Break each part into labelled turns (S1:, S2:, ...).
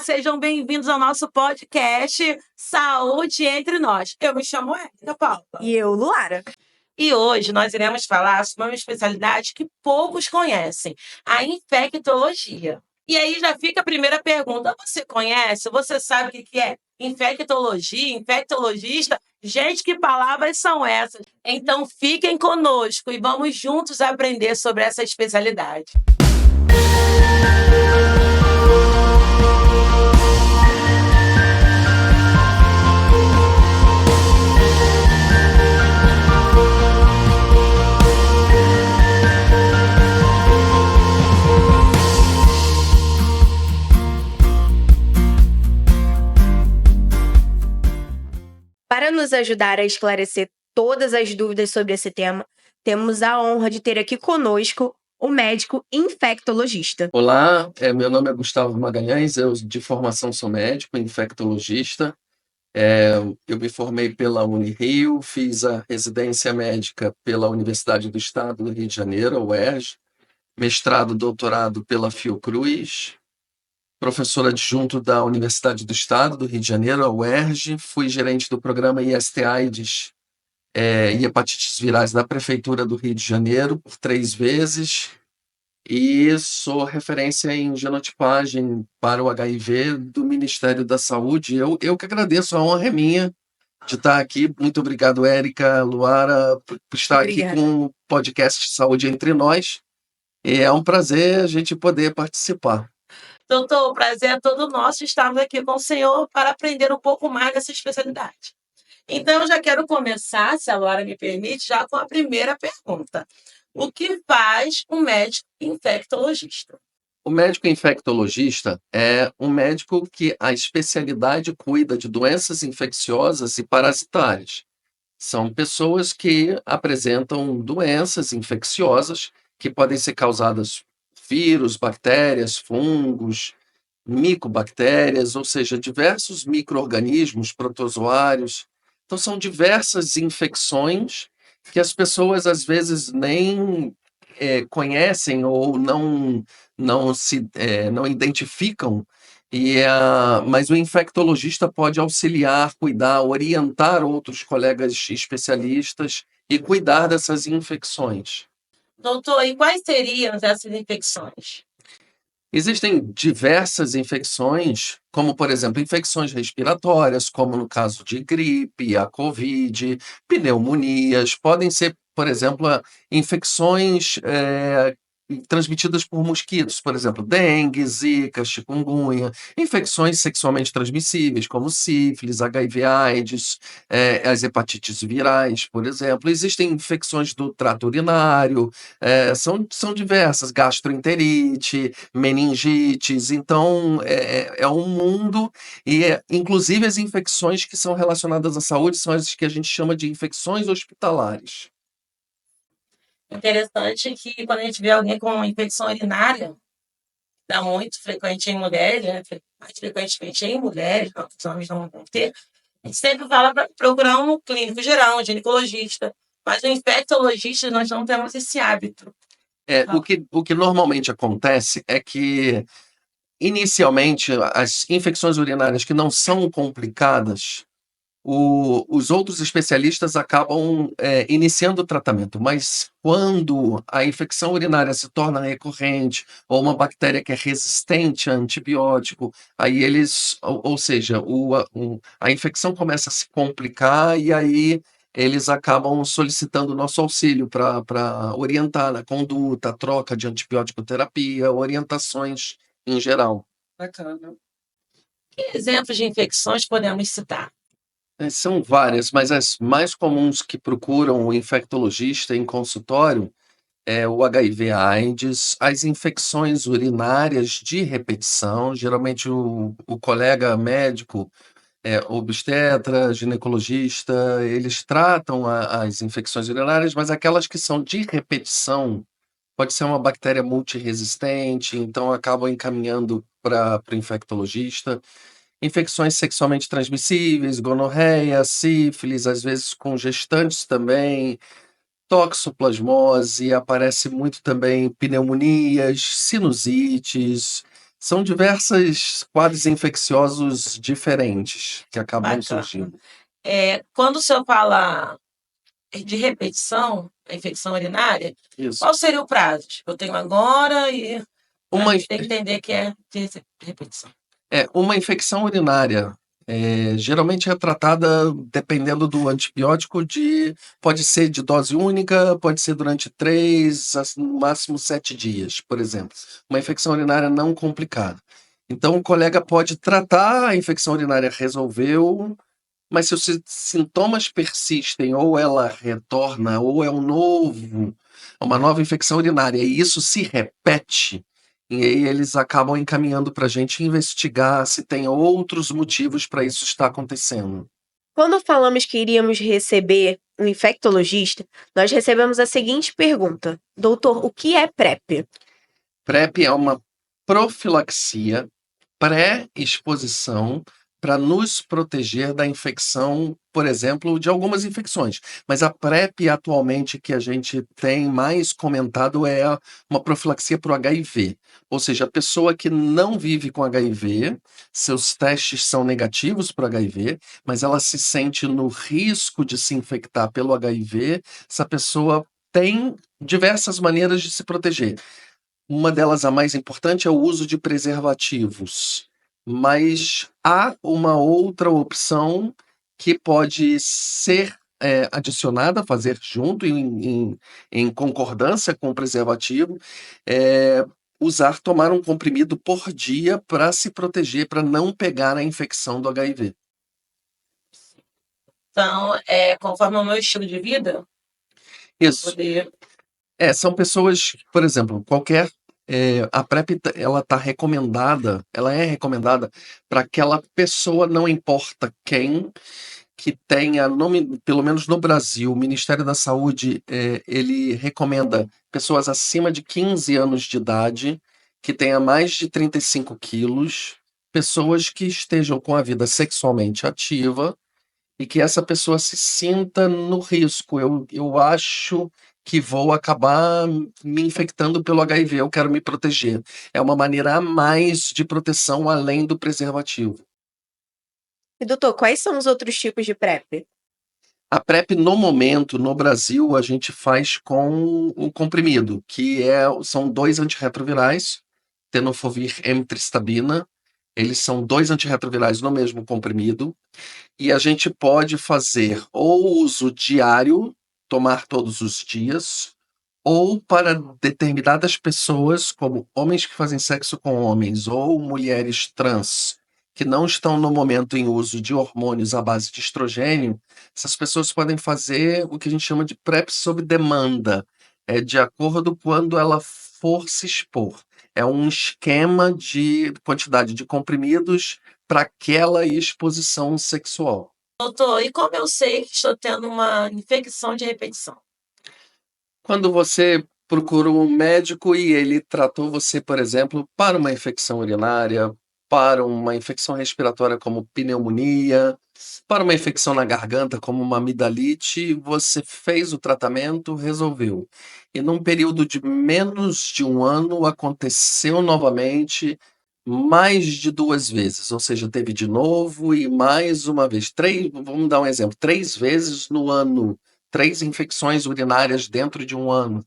S1: sejam bem-vindos ao nosso podcast Saúde Entre Nós. Eu me chamo Érica Paula.
S2: E eu, Luara.
S1: E hoje nós iremos falar sobre uma especialidade que poucos conhecem, a infectologia. E aí já fica a primeira pergunta: você conhece? Você sabe o que é infectologia, infectologista? Gente, que palavras são essas? Então fiquem conosco e vamos juntos aprender sobre essa especialidade.
S2: Para nos ajudar a esclarecer todas as dúvidas sobre esse tema, temos a honra de ter aqui conosco o médico infectologista.
S3: Olá, meu nome é Gustavo Magalhães, eu de formação sou médico infectologista. Eu me formei pela Unirio, fiz a residência médica pela Universidade do Estado do Rio de Janeiro, a UERJ, mestrado, doutorado pela Fiocruz, professor adjunto da Universidade do Estado do Rio de Janeiro, a UERJ, fui gerente do programa IST-AIDS e hepatites virais da Prefeitura do Rio de Janeiro por 3 vezes e sou referência em genotipagem para o HIV do Ministério da Saúde. Eu que agradeço, a honra é minha de estar aqui. Muito obrigado, Érica, Luara, por estar
S2: Obrigada.
S3: aqui com o podcast Saúde Entre Nós. E é um prazer a gente poder participar.
S1: Doutor, o prazer é todo nosso estarmos aqui com o senhor para aprender um pouco mais dessa especialidade. Então, eu já quero começar, se a Laura me permite, já com a primeira pergunta. O que faz um médico infectologista?
S3: O médico infectologista é um médico que a especialidade cuida de doenças infecciosas e parasitárias. São pessoas que apresentam doenças infecciosas que podem ser causadas por vírus, bactérias, fungos, micobactérias, ou seja, diversos micro-organismos, protozoários. Então, são diversas infecções que as pessoas às vezes nem conhecem ou não identificam. Mas o infectologista pode auxiliar, cuidar, orientar outros colegas especialistas e cuidar dessas infecções.
S1: Doutor, e quais seriam essas infecções?
S3: Existem diversas infecções, como, por exemplo, infecções respiratórias, como no caso de gripe, a Covid, pneumonias, podem ser, por exemplo, infecções transmitidas por mosquitos, por exemplo, dengue, zika, chikungunya, infecções sexualmente transmissíveis, como sífilis, HIV/AIDS, as hepatites virais, por exemplo. Existem infecções do trato urinário, são diversas, gastroenterite, meningites, então é um mundo, e inclusive as infecções que são relacionadas à saúde são as que a gente chama de infecções hospitalares.
S1: Interessante que quando a gente vê alguém com infecção urinária, dá muito frequente em mulheres, né? Mais frequentemente em mulheres, não, os homens não vão ter. A gente sempre fala para procurar um clínico geral, um ginecologista, mas o infectologista nós não temos esse hábito.
S3: O que normalmente acontece é que, inicialmente, as infecções urinárias que não são complicadas, os outros especialistas acabam iniciando o tratamento, mas quando a infecção urinária se torna recorrente ou uma bactéria que é resistente a antibiótico, aí ou seja, a infecção começa a se complicar e aí eles acabam solicitando nosso auxílio para orientar na conduta, a troca de antibiótico terapia, orientações em geral.
S1: Bacana. Que exemplos de infecções podemos citar?
S3: São várias, mas as mais comuns que procuram o infectologista em consultório é o HIV/AIDS, as infecções urinárias de repetição, geralmente o colega médico, obstetra, ginecologista, eles tratam as infecções urinárias, mas aquelas que são de repetição, pode ser uma bactéria multiresistente, então acabam encaminhando para o infectologista. Infecções sexualmente transmissíveis, gonorreia, sífilis, às vezes com gestantes também, toxoplasmose, aparece muito também pneumonias, sinusites, São diversos quadros infecciosos diferentes que acabam
S1: Bacana.
S3: surgindo.
S1: Quando o senhor fala de repetição, a infecção urinária,
S3: Isso.
S1: qual seria o prazo? Tipo, eu tenho agora e a
S3: Uma,
S1: gente tem que entender que é de repetição.
S3: uma infecção urinária geralmente é tratada dependendo do antibiótico pode ser de dose única, pode ser durante 3, no máximo 7 dias, por exemplo. Uma infecção urinária não complicada. Então o colega pode tratar a infecção urinária, resolveu, mas se os sintomas persistem, ou ela retorna, ou é uma nova infecção urinária, e isso se repete, e aí eles acabam encaminhando para a gente investigar se tem outros motivos para isso estar acontecendo.
S2: Quando falamos que iríamos receber um infectologista, nós recebemos a seguinte pergunta: Doutor, o que é PrEP?
S3: PrEP é uma profilaxia pré-exposição para nos proteger da infecção, por exemplo, de algumas infecções. Mas a PrEP atualmente que a gente tem mais comentado é uma profilaxia para o HIV. Ou seja, a pessoa que não vive com HIV, seus testes são negativos para o HIV, mas ela se sente no risco de se infectar pelo HIV, essa pessoa tem diversas maneiras de se proteger. Uma delas, a mais importante, é o uso de preservativos. Mas há uma outra opção que pode ser adicionada, fazer junto, em concordância com o preservativo, tomar um comprimido por dia para se proteger, para não pegar a infecção do HIV.
S1: Então, conforme o meu estilo de vida,
S3: Isso.
S1: poder.
S3: São pessoas, por exemplo, a PrEP ela é recomendada para aquela pessoa, não importa quem, que tenha nome, pelo menos no Brasil, o Ministério da Saúde, ele recomenda pessoas acima de 15 anos de idade, que tenha mais de 35 quilos, pessoas que estejam com a vida sexualmente ativa e que essa pessoa se sinta no risco. Eu acho que vou acabar me infectando pelo HIV, eu quero me proteger. É uma maneira a mais de proteção além do preservativo.
S2: E, doutor, quais são os outros tipos de PrEP?
S3: A PrEP, no momento, no Brasil, a gente faz com o comprimido, são 2 antirretrovirais, tenofovir e emtricitabina. Eles são 2 antirretrovirais no mesmo comprimido. E a gente pode fazer ou uso diário, tomar todos os dias, ou para determinadas pessoas, como homens que fazem sexo com homens ou mulheres trans, que não estão no momento em uso de hormônios à base de estrogênio, essas pessoas podem fazer o que a gente chama de PrEP sob demanda, de acordo quando ela for se expor. É um esquema de quantidade de comprimidos para aquela exposição sexual.
S1: Doutor, e como eu sei que estou tendo uma infecção de repetição?
S3: Quando você procura um médico e ele tratou você, por exemplo, para uma infecção urinária, para uma infecção respiratória como pneumonia, para uma infecção na garganta como uma amidalite, você fez o tratamento, resolveu. E num período de menos de 1 ano aconteceu novamente mais de 2 vezes, ou seja, teve de novo e mais uma vez. Vamos dar um exemplo, 3 vezes no ano, 3 infecções urinárias dentro de 1 ano.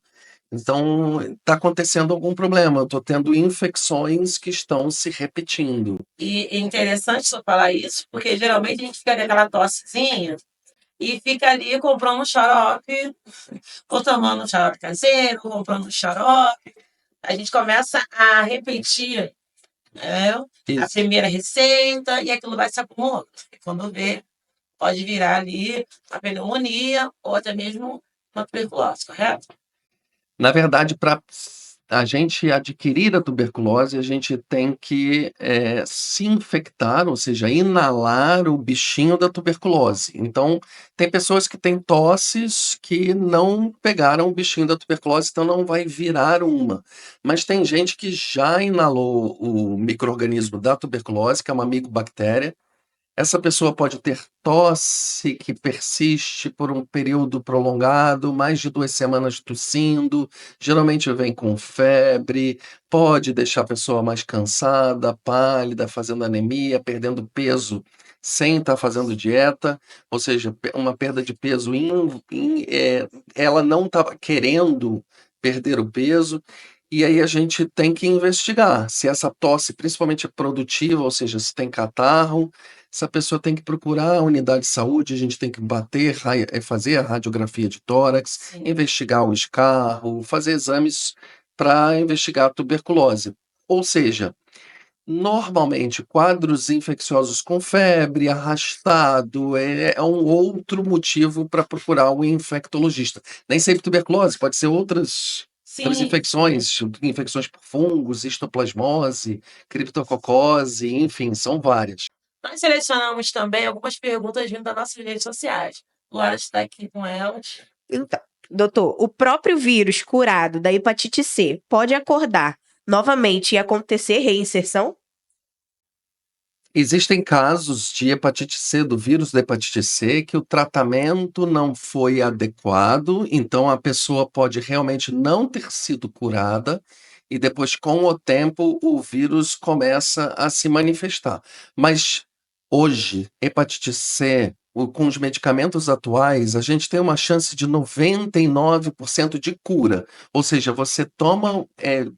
S3: Então, está acontecendo algum problema, eu estou tendo infecções que estão se repetindo.
S1: E é interessante só falar isso, porque geralmente a gente fica com aquela tossezinha e fica ali comprando um xarope, ou tomando um xarope caseiro, ou comprando um xarope. A gente começa a repetir a
S3: Isso.
S1: primeira receita e aquilo vai se acumulando. E quando vê, pode virar ali uma pneumonia ou até mesmo uma tuberculose, correto?
S3: Na verdade, para a gente adquirir a tuberculose, a gente tem que se infectar, ou seja, inalar o bichinho da tuberculose. Então, tem pessoas que têm tosses que não pegaram o bichinho da tuberculose, então não vai virar uma. Mas tem gente que já inalou o micro-organismo da tuberculose, que é uma micobactéria, Essa pessoa pode ter tosse que persiste por um período prolongado, mais de 2 semanas tossindo, geralmente vem com febre, pode deixar a pessoa mais cansada, pálida, fazendo anemia, perdendo peso sem estar fazendo dieta, ou seja, uma perda de peso ela não estava querendo perder o peso, e aí a gente tem que investigar se essa tosse, principalmente é produtiva, ou seja, se tem catarro, essa pessoa tem que procurar a unidade de saúde, a gente tem que fazer a radiografia de tórax,
S1: Sim.
S3: investigar o escarro, fazer exames para investigar a tuberculose. Ou seja, normalmente quadros infecciosos com febre, arrastado, é um outro motivo para procurar um infectologista. Nem sempre tuberculose, pode ser outras
S1: Sim.
S3: infecções por fungos, histoplasmose, criptococose, enfim, são várias.
S1: Nós selecionamos também algumas perguntas vindo das nossas redes sociais. Luara está aqui com elas.
S2: Então, doutor, o próprio vírus curado da hepatite C pode acordar novamente e acontecer reinserção?
S3: Existem casos de hepatite C, do vírus da hepatite C, que o tratamento não foi adequado, então a pessoa pode realmente não ter sido curada, e depois, com o tempo, o vírus começa a se manifestar. Mas hoje, hepatite C, com os medicamentos atuais, a gente tem uma chance de 99% de cura. Ou seja, você toma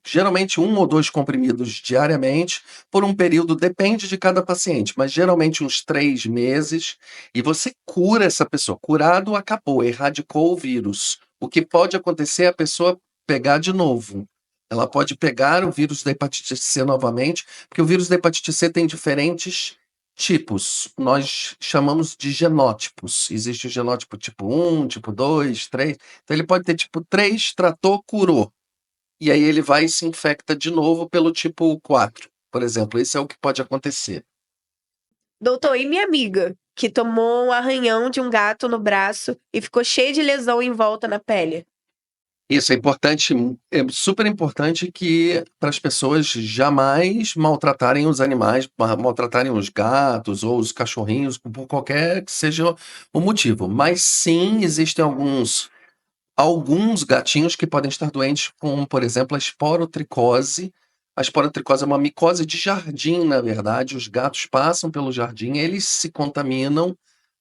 S3: geralmente 1 ou 2 comprimidos diariamente por um período, depende de cada paciente, mas geralmente uns 3 meses, e você cura essa pessoa. Curado, acabou, erradicou o vírus. O que pode acontecer é a pessoa pegar de novo. Ela pode pegar o vírus da hepatite C novamente, porque o vírus da hepatite C tem diferentes tipos. Nós chamamos de genótipos. Existe o genótipo tipo 1, tipo 2, 3. Então ele pode ter tipo 3, tratou, curou. E aí ele vai e se infecta de novo pelo tipo 4, por exemplo. Esse é o que pode acontecer.
S2: Doutor, e minha amiga, que tomou um arranhão de um gato no braço e ficou cheia de lesão em volta na pele?
S3: Isso é importante, é super importante que para as pessoas jamais maltratarem os animais, maltratarem os gatos ou os cachorrinhos, por qualquer que seja o motivo. Mas sim, existem alguns gatinhos que podem estar doentes com, por exemplo, a esporotricose. A esporotricose é uma micose de jardim, na verdade. Os gatos passam pelo jardim, eles se contaminam,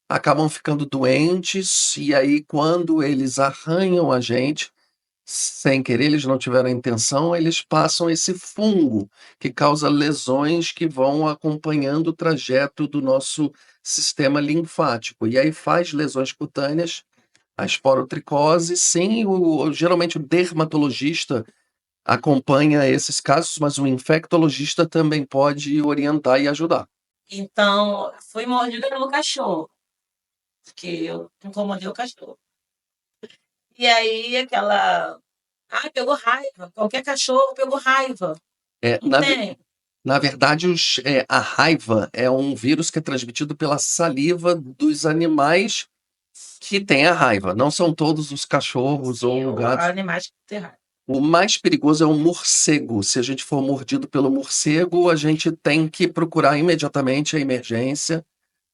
S3: acabam ficando doentes, e aí quando eles arranham a gente, sem querer, eles não tiveram a intenção, eles passam esse fungo que causa lesões que vão acompanhando o trajeto do nosso sistema linfático. E aí faz lesões cutâneas, a esporotricose, sim, geralmente o dermatologista acompanha esses casos, mas o infectologista também pode orientar e ajudar.
S1: Então, fui mordida pelo cachorro, porque eu incomodei o cachorro. E aí, pegou raiva. Qualquer cachorro pegou raiva.
S3: É,
S1: Não tem.
S3: na verdade, a raiva é um vírus que é transmitido pela saliva dos animais que têm a raiva. Não são todos os cachorros ou gatos.
S1: Animais que têm raiva.
S3: O mais perigoso é o morcego. Se a gente for mordido pelo morcego, a gente tem que procurar imediatamente a emergência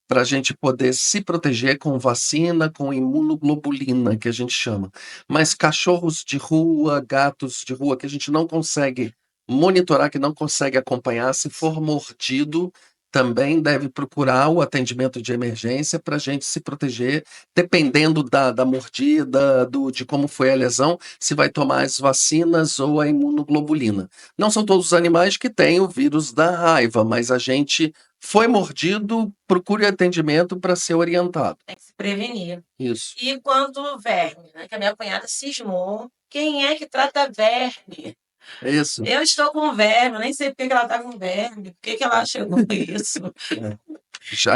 S3: para a gente poder se proteger com vacina, com imunoglobulina, que a gente chama. Mas cachorros de rua, gatos de rua, que a gente não consegue monitorar, que não consegue acompanhar, se for mordido, também deve procurar o atendimento de emergência para a gente se proteger, dependendo da mordida, de como foi a lesão, se vai tomar as vacinas ou a imunoglobulina. Não são todos os animais que têm o vírus da raiva, mas a gente foi mordido, procure atendimento para ser orientado.
S1: Tem que se prevenir.
S3: Isso.
S1: E quando verme, né? Que a minha cunhada cismou. Quem é que trata verme?
S3: Isso.
S1: Eu estou com verme, eu nem sei por que ela está com verme, por que ela chegou com isso.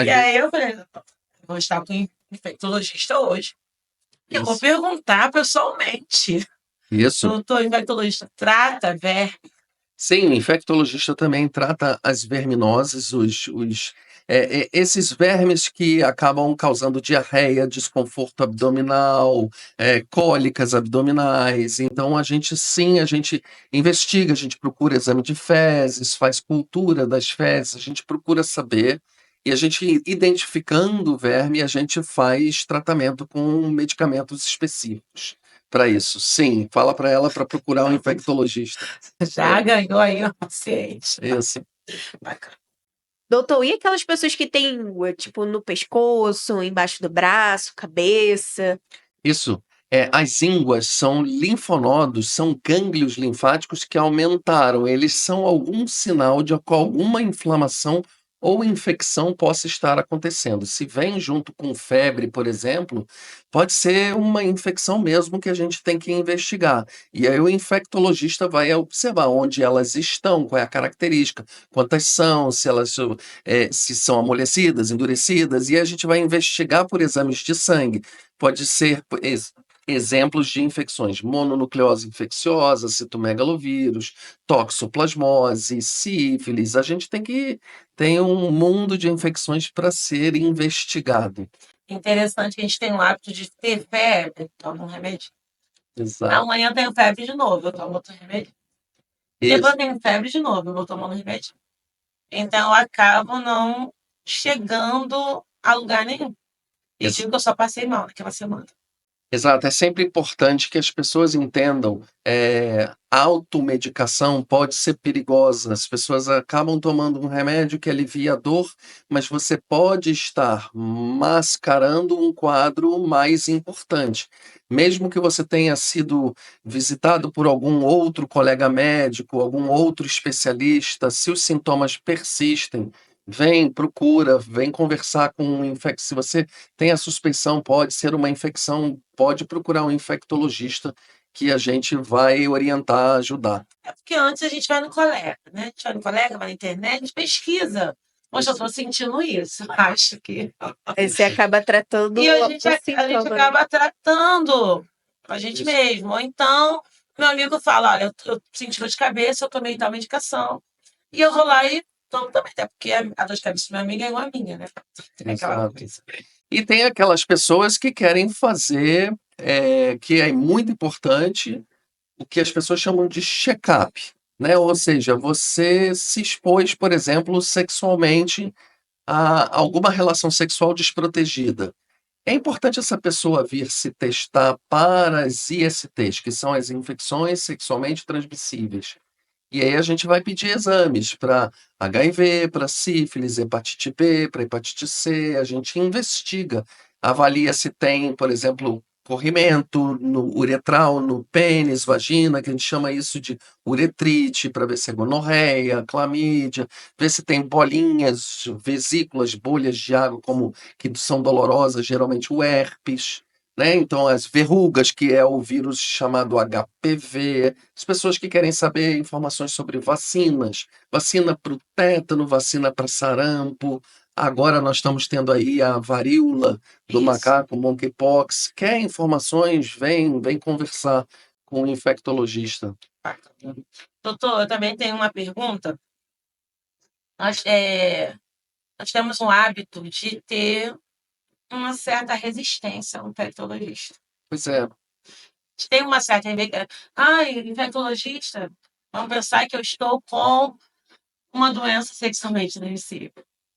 S1: E aí eu falei, vou estar com o infectologista hoje. Eu vou perguntar pessoalmente.
S3: Isso.
S1: Doutor infectologista, trata verme?
S3: Sim, o infectologista também trata as verminoses, esses vermes que acabam causando diarreia, desconforto abdominal, cólicas abdominais. Então, a gente investiga, a gente procura exame de fezes, faz cultura das fezes, a gente procura saber E a gente, identificando o verme, a gente faz tratamento com medicamentos específicos para isso. Sim, fala para ela para procurar um infectologista.
S1: Já ganhou aí o paciente.
S3: Isso.
S1: Bacana.
S2: Doutor, e aquelas pessoas que têm, tipo, no pescoço, embaixo do braço, cabeça?
S3: Isso. As ínguas são linfonodos, são gânglios linfáticos que aumentaram. Eles são algum sinal de que alguma inflamação ou infecção possa estar acontecendo. Se vem junto com febre, por exemplo, pode ser uma infecção mesmo que a gente tem que investigar. E aí o infectologista vai observar onde elas estão, qual é a característica, quantas são, se elas se são amolecidas, endurecidas, e a gente vai investigar por exames de sangue. Pode ser exemplos de infecções: mononucleose infecciosa, citomegalovírus, toxoplasmose, sífilis. A gente tem um mundo de infecções para ser investigado.
S1: Interessante que a gente tem o hábito de ter febre, toma um remédio.
S3: Exato.
S1: Amanhã eu tenho febre de novo, eu tomo outro remédio. Depois
S3: Isso.
S1: eu tenho febre de novo, eu vou tomando remédio. Então eu acabo não chegando a lugar nenhum. E
S3: Ex-
S1: digo que eu só passei mal naquela semana.
S3: Exato, é sempre importante que as pessoas entendam, automedicação pode ser perigosa, as pessoas acabam tomando um remédio que alivia a dor, mas você pode estar mascarando um quadro mais importante. Mesmo que você tenha sido visitado por algum outro colega médico, algum outro especialista, se os sintomas persistem, vem, procura, vem conversar com um se você tem a suspeição, pode ser uma infecção, pode procurar um infectologista que a gente vai orientar, ajudar.
S1: É porque antes a gente vai no colega, né? A gente vai no colega, vai na internet, a gente pesquisa. Hoje eu
S3: Isso.
S1: estou sentindo isso, acho que.
S2: Aí você acaba tratando
S1: E a
S2: o
S1: gente
S2: sintoma, né?
S1: acaba tratando a gente
S3: Isso.
S1: mesmo. Ou então, meu amigo fala: olha, eu senti dor de cabeça, eu tomei tal medicação. E eu vou lá e tomo também, até porque a dor de cabeça do meu amigo é igual a minha, né? É aquela
S3: Exato.
S1: coisa.
S3: E tem aquelas pessoas que querem fazer, que é muito importante, o que as pessoas chamam de check-up, né? Ou seja, você se expôs, por exemplo, sexualmente a alguma relação sexual desprotegida. É importante essa pessoa vir se testar para as ISTs, que são as infecções sexualmente transmissíveis. E aí a gente vai pedir exames para HIV, para sífilis, hepatite B, para hepatite C, a gente investiga, avalia se tem, por exemplo, corrimento no uretral, no pênis, vagina, que a gente chama isso de uretrite, para ver se é gonorreia, clamídia, ver se tem bolinhas, vesículas, bolhas de água, como que são dolorosas, geralmente o herpes, né? Então, as verrugas, que é o vírus chamado HPV, as pessoas que querem saber informações sobre vacinas, vacina para o tétano, vacina para sarampo, agora nós estamos tendo aí a varíola do
S1: Isso.
S3: macaco, monkeypox. Quer informações? Vem conversar com o infectologista.
S1: Bacana. Doutor, eu também tenho uma pergunta. Nós, nós temos um hábito de ter uma certa resistência ao infectologista.
S3: Pois é,
S1: A gente tem uma certa. Ai, infectologista, vamos pensar que eu estou com uma doença sexualmente transmissível.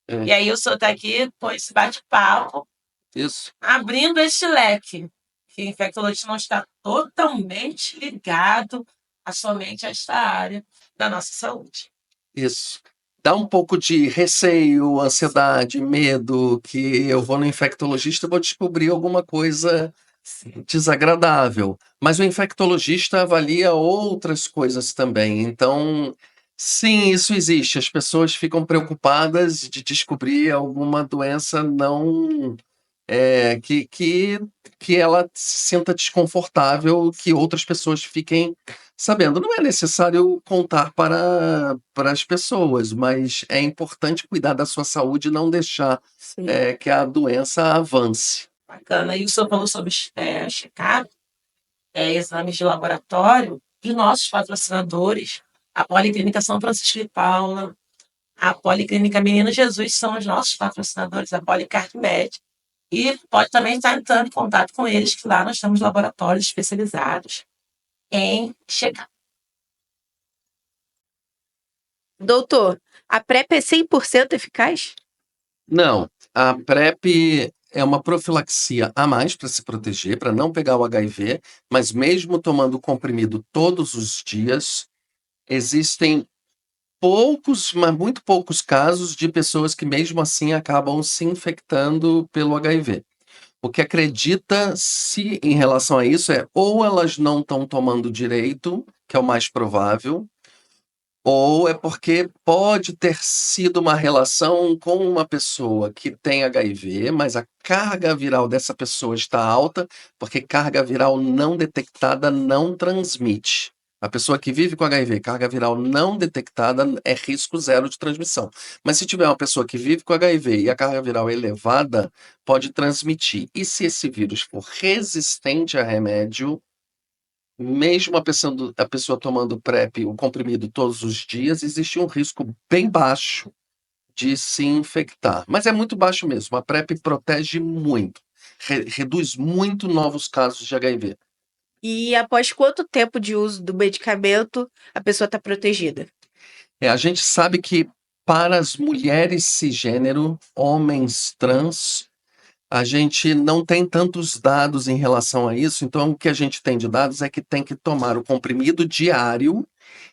S3: é,
S1: E aí o senhor está aqui com esse bate-papo,
S3: isso.
S1: abrindo esse leque, que o infectologista não está totalmente ligado a somente esta área da nossa saúde.
S3: Isso. Dá um pouco de receio, ansiedade, medo, que eu vou no infectologista e vou descobrir alguma coisa desagradável. Mas o infectologista avalia outras coisas também. Então, sim, isso existe. As pessoas ficam preocupadas de descobrir alguma doença não que ela se sinta desconfortável, que outras pessoas fiquem sabendo. Não é necessário contar para as pessoas, mas é importante cuidar da sua saúde e não deixar
S2: Sim.
S3: que a doença avance.
S1: Bacana. E o senhor falou sobre check-up, exames de laboratório, de nossos patrocinadores, a Policlínica São Francisco de Paula, a Policlínica Menino Jesus são os nossos patrocinadores, a Policard Med. E pode também estar entrando em contato com eles, que lá nós temos laboratórios especializados em check-up.
S2: Doutor, a PrEP é 100% eficaz?
S3: Não, a PrEP é uma profilaxia a mais para se proteger, para não pegar o HIV, mas mesmo tomando o comprimido todos os dias, existem poucos, mas muito poucos casos de pessoas que mesmo assim acabam se infectando pelo HIV. O que acredita-se em relação a isso é ou elas não estão tomando direito, que é o mais provável, ou é porque pode ter sido uma relação com uma pessoa que tem HIV, mas a carga viral dessa pessoa está alta, porque carga viral não detectada não transmite. A pessoa que vive com HIV, carga viral não detectada é risco zero de transmissão. Mas se tiver uma pessoa que vive com HIV e a carga viral é elevada, pode transmitir. E se esse vírus for resistente a remédio, mesmo a pessoa tomando PrEP, o comprimido todos os dias, existe um risco bem baixo de se infectar. Mas é muito baixo mesmo. A PrEP protege muito, reduz muito novos casos de HIV.
S2: E após quanto tempo de uso do medicamento a pessoa está protegida?
S3: A gente sabe que para as mulheres cisgênero, homens trans, a gente não tem tantos dados em relação a isso, então o que a gente tem de dados é que tem que tomar o comprimido diário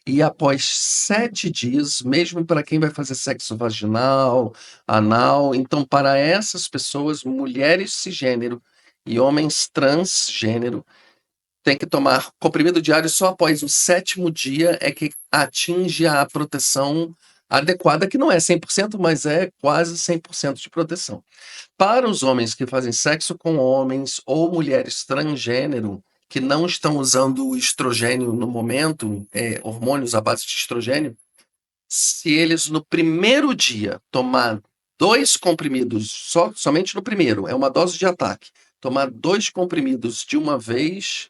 S3: e após 7 dias, mesmo para quem vai fazer sexo vaginal, anal, então para essas pessoas, mulheres cisgênero e homens transgênero, tem que tomar comprimido diário só após o 7º dia é que atinge a proteção adequada, que não é 100%, mas é quase 100% de proteção. Para os homens que fazem sexo com homens ou mulheres transgênero que não estão usando o estrogênio no momento, hormônios à base de estrogênio, se eles no primeiro dia tomar 2 comprimidos, somente no primeiro, é uma dose de ataque, tomar 2 comprimidos de uma vez,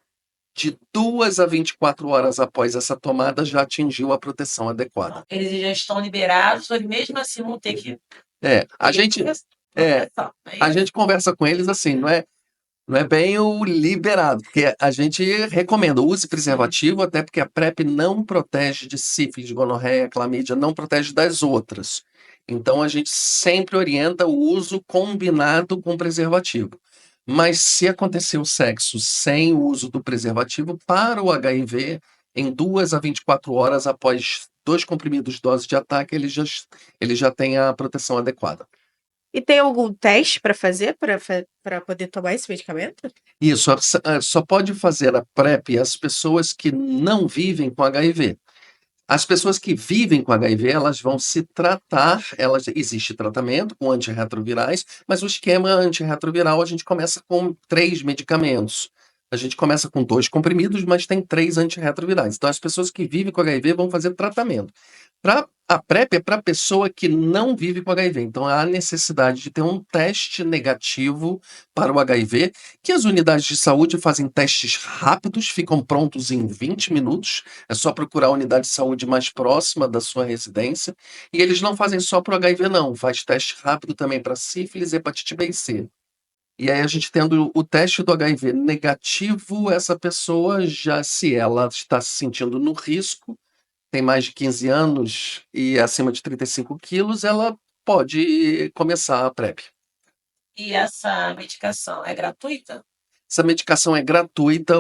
S3: de 2 a 24 horas após essa tomada, já atingiu a proteção adequada.
S1: Eles já estão liberados, ou mesmo assim vão ter que.
S3: A gente conversa com eles assim, não é bem o liberado, porque a gente recomenda, use preservativo, até porque a PrEP não protege de sífilis, gonorreia, clamídia, não protege das outras. Então a gente sempre orienta o uso combinado com preservativo. Mas se acontecer o sexo sem o uso do preservativo, para o HIV, em 2 a 24 horas após 2 comprimidos de dose de ataque, ele já tem a proteção adequada.
S2: E tem algum teste para fazer para poder tomar esse medicamento?
S3: Isso, só pode fazer a PrEP as pessoas que não vivem com HIV. As pessoas que vivem com HIV, elas vão se tratar, existe tratamento com antirretrovirais, mas o esquema antirretroviral a gente começa com 3 medicamentos. A gente começa com 2 comprimidos, mas tem 3 antirretrovirais. Então as pessoas que vivem com HIV vão fazer tratamento. A PrEP é para a pessoa que não vive com HIV, então há necessidade de ter um teste negativo para o HIV, que as unidades de saúde fazem testes rápidos, ficam prontos em 20 minutos, é só procurar a unidade de saúde mais próxima da sua residência, e eles não fazem só para o HIV não, faz teste rápido também para sífilis, hepatite B e C. E aí a gente tendo o teste do HIV negativo, essa pessoa já, se ela está se sentindo no risco, tem mais de 15 anos e acima de 35 quilos, ela pode começar a PrEP.
S1: E essa medicação é gratuita?
S3: Essa medicação é gratuita.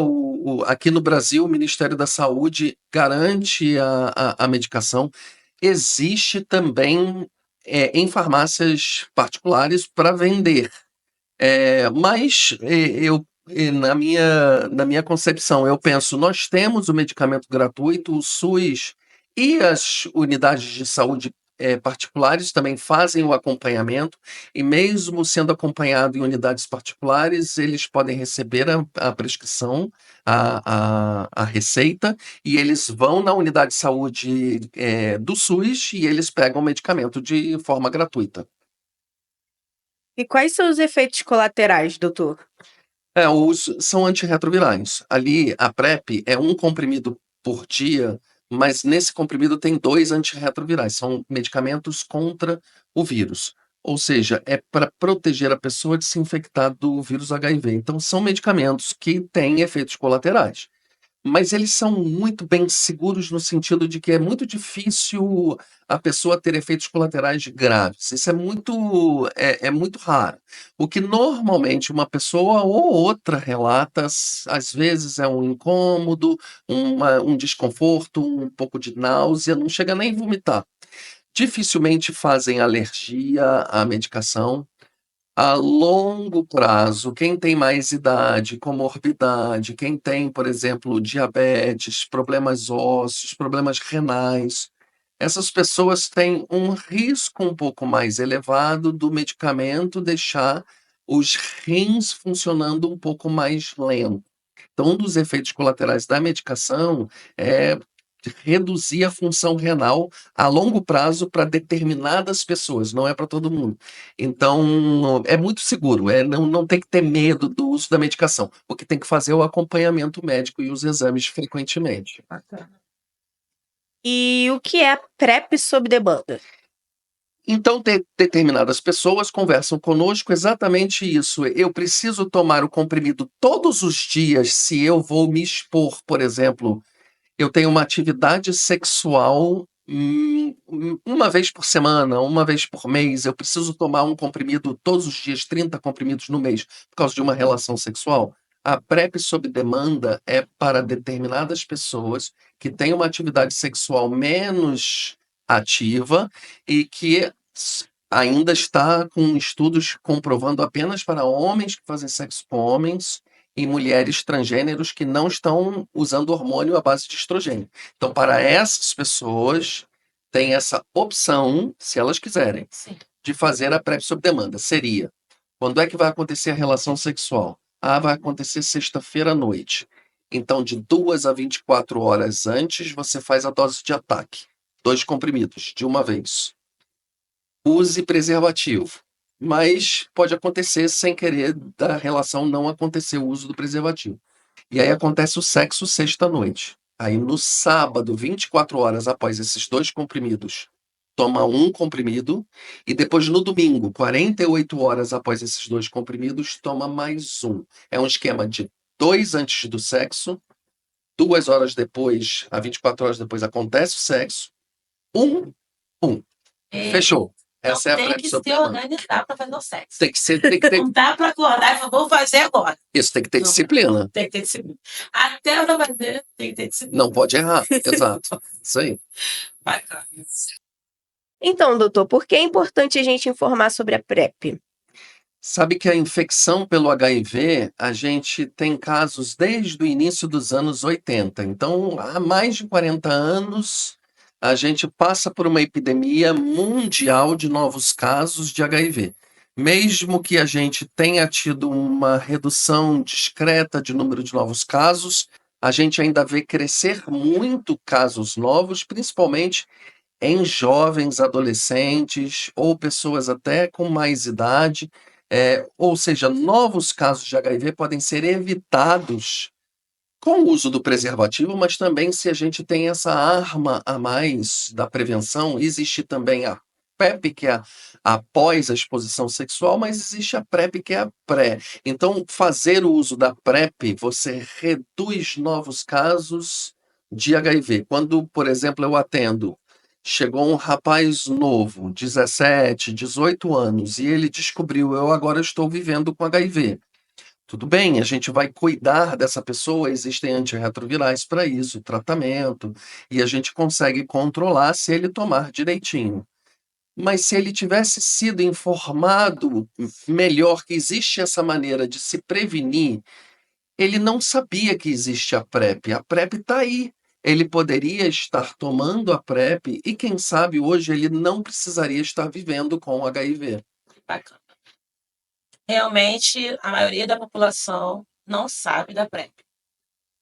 S3: Aqui no Brasil, o Ministério da Saúde garante a medicação. Existe também em farmácias particulares para vender. Mas na minha concepção, eu penso, nós temos o medicamento gratuito, o SUS e as unidades de saúde particulares também fazem o acompanhamento, e mesmo sendo acompanhado em unidades particulares, eles podem receber a prescrição, a receita, e eles vão na unidade de saúde do SUS e eles pegam o medicamento de forma gratuita.
S2: E quais são os efeitos colaterais, doutor?
S3: São antirretrovirais. Ali, a PrEP é um comprimido por dia, mas nesse comprimido tem 2 antirretrovirais. São medicamentos contra o vírus. Ou seja, é para proteger a pessoa de se infectar do vírus HIV. Então, são medicamentos que têm efeitos colaterais. mas eles são muito bem seguros no sentido de que é muito difícil a pessoa ter efeitos colaterais graves. Isso é muito raro. O que normalmente uma pessoa ou outra relata, às vezes é um incômodo, um desconforto, um pouco de náusea, não chega nem a vomitar. Dificilmente fazem alergia à medicação. A longo prazo, quem tem mais idade, comorbidade, quem tem, por exemplo, diabetes, problemas ósseos, problemas renais, essas pessoas têm um risco um pouco mais elevado do medicamento deixar os rins funcionando um pouco mais lento. Então, um dos efeitos colaterais da medicação é reduzir a função renal a longo prazo para determinadas pessoas, não é para todo mundo. Então, é muito seguro, não tem que ter medo do uso da medicação. O que tem que fazer é o acompanhamento médico e os exames frequentemente.
S1: Bacana.
S2: E o que é PrEP sob demanda?
S3: Então, determinadas pessoas conversam conosco exatamente isso. Eu preciso tomar o comprimido todos os dias se eu vou me expor, por exemplo, eu tenho uma atividade sexual uma vez por semana, uma vez por mês. Eu preciso tomar um comprimido todos os dias, 30 comprimidos no mês, por causa de uma relação sexual. A PrEP sob demanda é para determinadas pessoas que têm uma atividade sexual menos ativa e que ainda está com estudos comprovando apenas para homens que fazem sexo com homens e mulheres transgêneros que não estão usando hormônio à base de estrogênio. Então, para essas pessoas, tem essa opção, se elas quiserem,
S1: Sim.
S3: de fazer a PrEP sob demanda. Seria, quando é que vai acontecer a relação sexual? Vai acontecer sexta-feira à noite. Então, de 2 a 24 horas antes, você faz a dose de ataque. 2 comprimidos, de uma vez. Use preservativo. Mas pode acontecer sem querer da relação não acontecer o uso do preservativo. E aí acontece o sexo sexta-noite. Aí no sábado, 24 horas após esses 2 comprimidos, toma um comprimido. E depois no domingo, 48 horas após esses 2 comprimidos, toma mais um. É um esquema de 2 antes do sexo, 2 horas depois, a 24 horas depois acontece o sexo, um. Fechou. Essa é a
S1: Tem
S3: PrEP
S1: que
S3: sob
S1: se
S3: demanda.
S1: organizar para fazer o sexo.
S3: Tem que ter.
S1: Não dá para acordar e falar, vou fazer agora.
S3: Isso, tem que ter
S1: Não.
S3: disciplina.
S1: Tem que ter disciplina. Até eu não fazer, tem que ter disciplina.
S3: Não pode errar. Exato. Isso aí.
S1: Bacana.
S2: Então, doutor, por que é importante a gente informar sobre a PrEP?
S3: Sabe que a infecção pelo HIV, a gente tem casos desde o início dos anos 80. Então, há mais de 40 anos, a gente passa por uma epidemia mundial de novos casos de HIV. Mesmo que a gente tenha tido uma redução discreta de número de novos casos, a gente ainda vê crescer muito casos novos, principalmente em jovens, adolescentes ou pessoas até com mais idade. Ou seja, novos casos de HIV podem ser evitados com o uso do preservativo, mas também se a gente tem essa arma a mais da prevenção. Existe também a PrEP, que é após a exposição sexual, mas existe a PrEP, que é a pré. Então, fazer o uso da PrEP, você reduz novos casos de HIV. Quando, por exemplo, eu atendo, chegou um rapaz novo, 17, 18 anos, e ele descobriu, eu agora estou vivendo com HIV. Tudo bem, a gente vai cuidar dessa pessoa, existem antirretrovirais para isso, tratamento, e a gente consegue controlar se ele tomar direitinho. Mas se ele tivesse sido informado melhor que existe essa maneira de se prevenir, ele não sabia que existe a PrEP. A PrEP está aí. Ele poderia estar tomando a PrEP e, quem sabe, hoje ele não precisaria estar vivendo com HIV.
S1: Bacana. Realmente, a maioria da população não sabe da PrEP.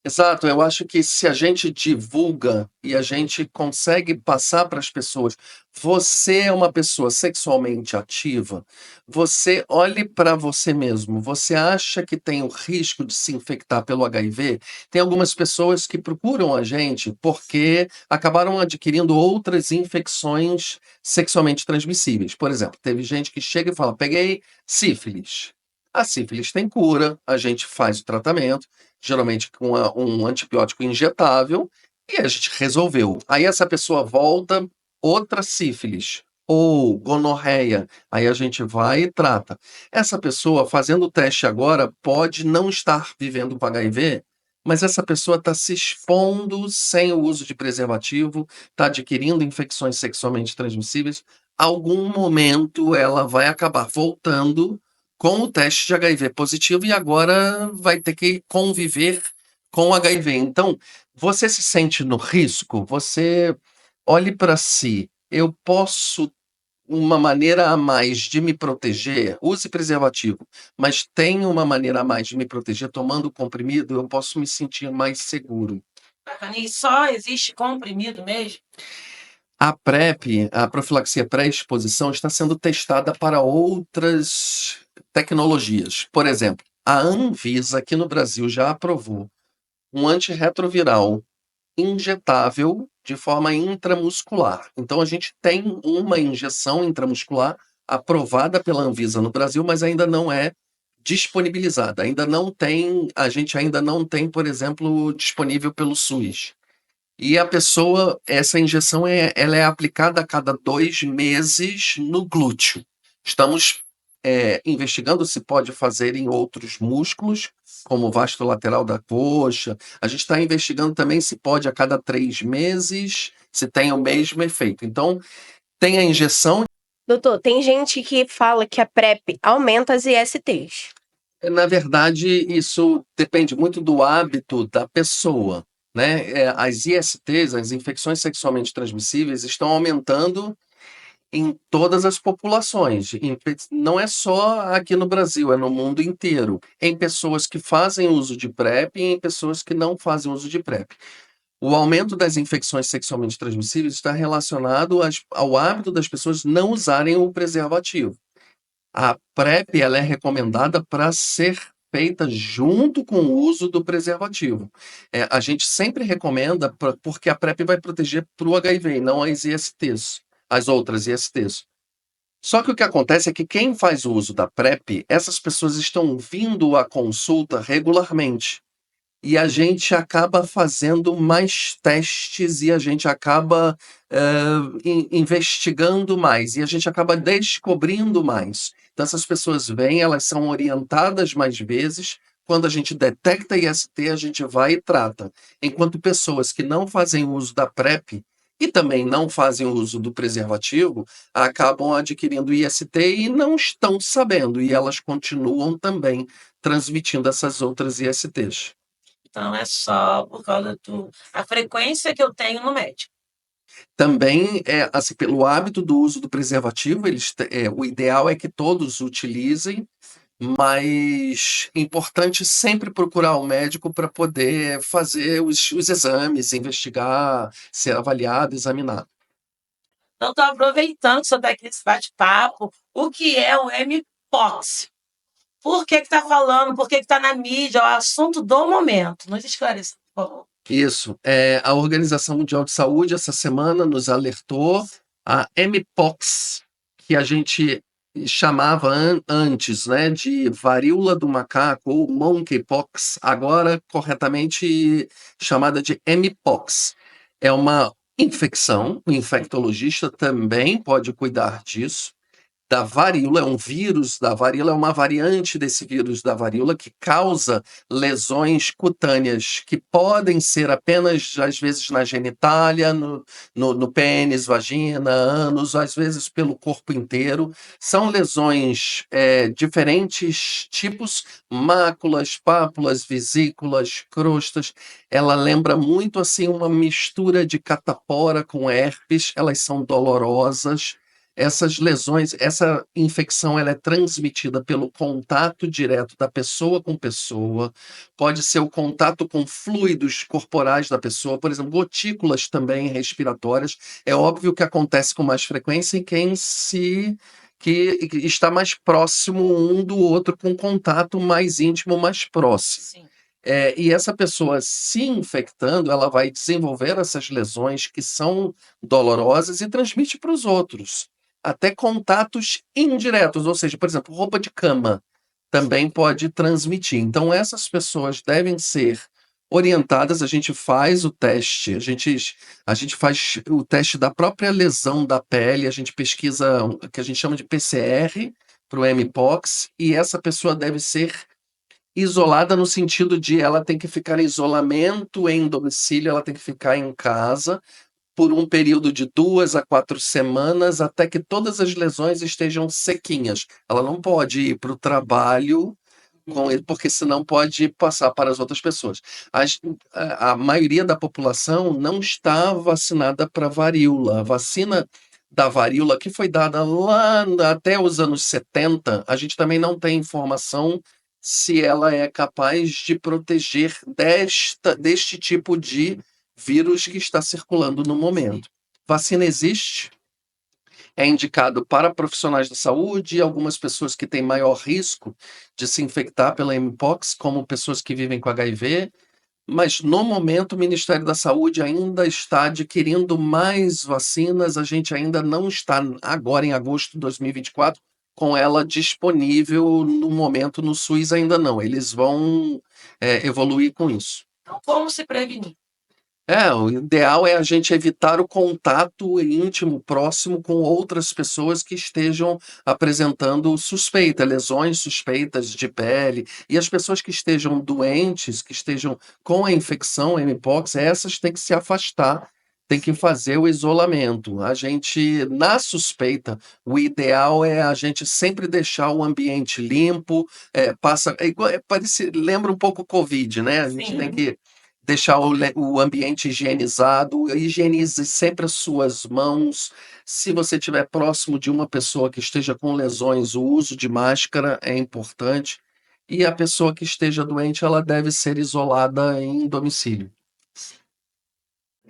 S3: Exato, eu acho que se a gente divulga e a gente consegue passar para as pessoas, você é uma pessoa sexualmente ativa, você olhe para você mesmo, você acha que tem o risco de se infectar pelo HIV? Tem algumas pessoas que procuram a gente porque acabaram adquirindo outras infecções sexualmente transmissíveis. Por exemplo, teve gente que chega e fala: peguei sífilis. A sífilis tem cura, a gente faz o tratamento, geralmente com um antibiótico injetável, e a gente resolveu. Aí essa pessoa volta, outra sífilis, ou gonorreia, aí a gente vai e trata. Essa pessoa, fazendo o teste agora, pode não estar vivendo com HIV, mas essa pessoa está se expondo sem o uso de preservativo, está adquirindo infecções sexualmente transmissíveis. Algum momento ela vai acabar voltando com o teste de HIV positivo e agora vai ter que conviver com o HIV. Então, você se sente no risco? Você olhe para si. Eu posso uma maneira a mais de me proteger, use preservativo, mas tem uma maneira a mais de me proteger tomando o comprimido, eu posso me sentir mais seguro.
S1: Bacana. E só existe comprimido mesmo?
S3: A PrEP, a profilaxia pré-exposição, está sendo testada para outras tecnologias. Por exemplo, a Anvisa aqui no Brasil já aprovou um antirretroviral injetável de forma intramuscular. Então a gente tem uma injeção intramuscular aprovada pela Anvisa no Brasil, mas ainda não é disponibilizada. Ainda não tem, a gente ainda não tem, por exemplo, disponível pelo SUS. E a pessoa, essa injeção ela é aplicada a cada 2 meses no glúteo. Estamos investigando se pode fazer em outros músculos, como o vasto lateral da coxa. A gente está investigando também se pode a cada 3 meses, se tem o mesmo efeito. Então, tem a injeção.
S2: Doutor, tem gente que fala que a PrEP aumenta as ISTs.
S3: Na verdade, isso depende muito do hábito da pessoa, né? As ISTs, as infecções sexualmente transmissíveis, estão aumentando em todas as populações. Não é só aqui no Brasil, é no mundo inteiro. Em pessoas que fazem uso de PrEP e em pessoas que não fazem uso de PrEP. O aumento das infecções sexualmente transmissíveis está relacionado ao hábito das pessoas não usarem o preservativo. A PrEP ela é recomendada para ser feita junto com o uso do preservativo. A gente sempre recomenda porque a PrEP vai proteger para o HIV, não as ISTs, as outras ISTs. Só que o que acontece é que quem faz o uso da PrEP, essas pessoas estão vindo à consulta regularmente. E a gente acaba fazendo mais testes e a gente acaba investigando mais e a gente acaba descobrindo mais. Então, essas pessoas vêm, elas são orientadas mais vezes. Quando a gente detecta IST, a gente vai e trata. Enquanto pessoas que não fazem uso da PrEP e também não fazem uso do preservativo, acabam adquirindo IST e não estão sabendo, e elas continuam também transmitindo essas outras ISTs.
S1: Então é só por causa a frequência que eu tenho no médico.
S3: Também, assim, pelo hábito do uso do preservativo, o ideal é que todos utilizem, mas é importante sempre procurar o médico para poder fazer os exames, investigar, ser avaliado, examinado.
S1: Então, estou aproveitando que você está aqui nesse bate-papo. O que é o Mpox? Por que está falando? Por que está na mídia? É o assunto do momento. Nos esclareça, por favor.
S3: Isso. A Organização Mundial de Saúde, essa semana, nos alertou a Mpox, que a gente chamava antes, né, de varíola do macaco ou monkeypox, agora corretamente chamada de Mpox. É uma infecção, o infectologista também pode cuidar disso. Da varíola, é um vírus da varíola, é uma variante desse vírus da varíola que causa lesões cutâneas que podem ser apenas, às vezes, na genitália, no pênis, vagina, ânus, às vezes pelo corpo inteiro. São lesões diferentes tipos, máculas, pápulas, vesículas, crostas. Ela lembra muito assim uma mistura de catapora com herpes, elas são dolorosas. Essas lesões, essa infecção, ela é transmitida pelo contato direto da pessoa com pessoa, pode ser o contato com fluidos corporais da pessoa, por exemplo, gotículas também respiratórias. É óbvio que acontece com mais frequência em quem que está mais próximo um do outro, com contato mais íntimo, mais próximo.
S1: Sim.
S3: E essa pessoa se infectando, ela vai desenvolver essas lesões que são dolorosas e transmite para os outros. Até contatos indiretos, ou seja, por exemplo, roupa de cama. também pode transmitir. Então, essas pessoas devem ser orientadas. A gente faz o teste, a gente faz o teste da própria lesão da pele, a gente pesquisa o que a gente chama de PCR para o Mpox, e essa pessoa deve ser isolada no sentido de ela tem que ficar em isolamento em domicílio, ela tem que ficar em casa por um período de 2 a 4 semanas, até que todas as lesões estejam sequinhas. Ela não pode ir para o trabalho com ele, porque senão pode passar para as outras pessoas. A maioria da população não está vacinada para varíola. A vacina da varíola, que foi dada lá até os anos 70, a gente também não tem informação se ela é capaz de proteger deste tipo de vírus que está circulando no momento. Vacina existe, é indicado para profissionais da saúde e algumas pessoas que têm maior risco de se infectar pela Mpox, como pessoas que vivem com HIV, mas no momento o Ministério da Saúde ainda está adquirindo mais vacinas, a gente ainda não está agora em agosto de 2024 com ela disponível no momento no SUS ainda não, eles vão evoluir com isso.
S1: Então, como se prevenir?
S3: O ideal é a gente evitar o contato íntimo, próximo com outras pessoas que estejam apresentando suspeita, lesões suspeitas de pele. E as pessoas que estejam doentes, que estejam com a infecção Mpox, essas têm que se afastar, tem que fazer o isolamento. A gente, na suspeita, o ideal é a gente sempre deixar o ambiente limpo, lembra um pouco o Covid, né? A gente tem que deixar o ambiente higienizado, higienize sempre as suas mãos. Se você estiver próximo de uma pessoa que esteja com lesões, o uso de máscara é importante. E a pessoa que esteja doente, ela deve ser isolada em domicílio.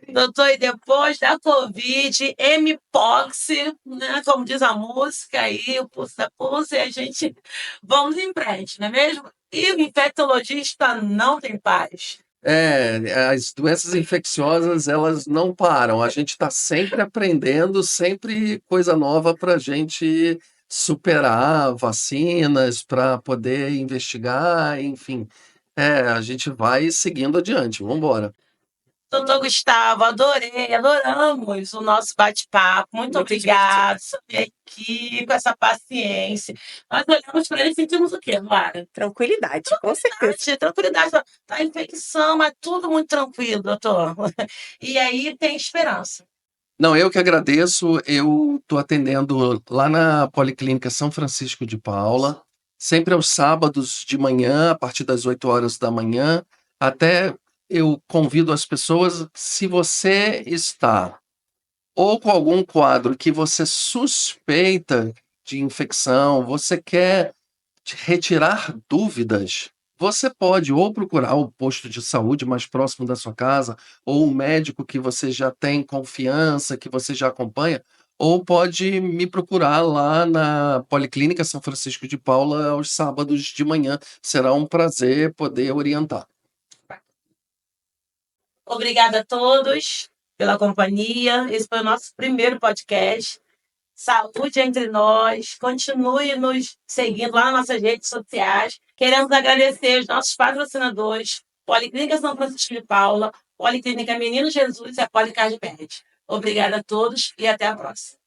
S1: Doutor, e depois da Covid, Mpox, né, como diz a música aí, o pulso da pulso, e a gente vamos em frente, não é mesmo? E o infectologista não tem paz.
S3: As doenças infecciosas, elas não param. A gente está sempre aprendendo, sempre coisa nova para a gente superar, vacinas para poder investigar, enfim. A gente vai seguindo adiante. Vamos embora.
S1: Doutor Gustavo, adoramos o nosso bate-papo. Muito obrigada por vir aqui com essa paciência. Nós olhamos para ele e sentimos o quê, Lara?
S2: Tranquilidade, com certeza.
S1: Tranquilidade. Tá infecção, mas tudo muito tranquilo, doutor. E aí tem esperança.
S3: Não, eu que agradeço. Eu estou atendendo lá na Policlínica São Francisco de Paula, sempre aos sábados de manhã, a partir das 8 horas da manhã. Até eu convido as pessoas, se você está ou com algum quadro que você suspeita de infecção, você quer retirar dúvidas, você pode ou procurar o posto de saúde mais próximo da sua casa, ou um médico que você já tem confiança, que você já acompanha, ou pode me procurar lá na Policlínica São Francisco de Paula aos sábados de manhã. Será um prazer poder orientar.
S1: Obrigada a todos pela companhia. Esse foi o nosso primeiro podcast. Saúde entre nós. Continue nos seguindo lá nas nossas redes sociais. Queremos agradecer os nossos patrocinadores, Policlínica São Francisco de Paula, Policlínica Menino Jesus e a Policard Med. Obrigada a todos e até a próxima.